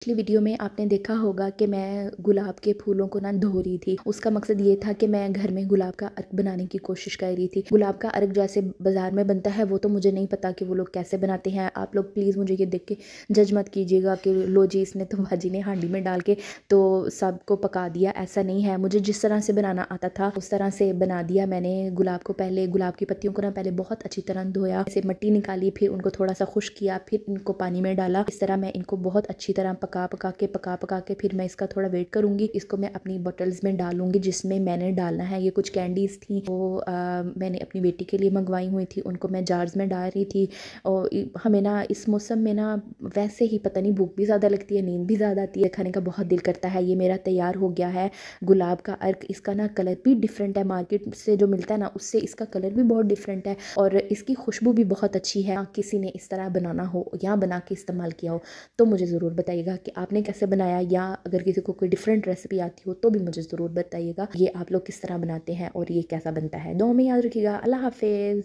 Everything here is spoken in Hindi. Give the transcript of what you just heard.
पिछली वीडियो में आपने देखा होगा कि मैं गुलाब के फूलों को ना धो रही थी। उसका मकसद ये था कि मैं घर में गुलाब का अर्क बनाने की कोशिश कर रही थी। गुलाब का अर्क जैसे बाज़ार में बनता है वो तो मुझे नहीं पता कि वो लोग कैसे बनाते हैं। आप लोग प्लीज़ मुझे ये देख के जज मत कीजिएगा कि लो जी इसने तो भाजी ने हांडी में डाल के तो सबको पका दिया। ऐसा नहीं है, मुझे जिस तरह से बनाना आता था उस तरह से बना दिया मैंने। गुलाब की पत्तियों को ना पहले बहुत अच्छी तरह धोया, इसे मिट्टी निकाली, फिर उनको थोड़ा सा खुश्क किया, फिर इनको पानी में डाला। इस तरह मैं इनको बहुत अच्छी तरह पका के फिर मैं इसका थोड़ा वेट करूंगी। इसको मैं अपनी बॉटल्स में डालूंगी जिसमें मैंने डालना है। ये कुछ कैंडीज़ थी वो मैंने अपनी बेटी के लिए मंगवाई हुई थी, उनको मैं जार्स में डाल रही थी। और हमें ना इस मौसम में ना वैसे ही पता नहीं भूख भी ज़्यादा लगती है, नींद भी ज़्यादा आती है, खाने का बहुत दिल करता है। ये मेरा तैयार हो गया है गुलाब का अर्क। इसका ना कलर भी डिफरेंट है, मार्केट से जो मिलता है ना उससे इसका कलर भी बहुत डिफरेंट है और इसकी खुशबू भी बहुत अच्छी है। किसी ने इस तरह बनाना हो या बना के इस्तेमाल किया हो तो मुझे ज़रूर बताइएगा कि आपने कैसे बनाया, या अगर किसी को कोई डिफरेंट रेसिपी आती हो तो भी मुझे ज़रूर बताइएगा ये आप लोग किस तरह बनाते हैं और ये कैसा बनता है। दुआ में याद रखिएगा। अल्लाह हाफिज़।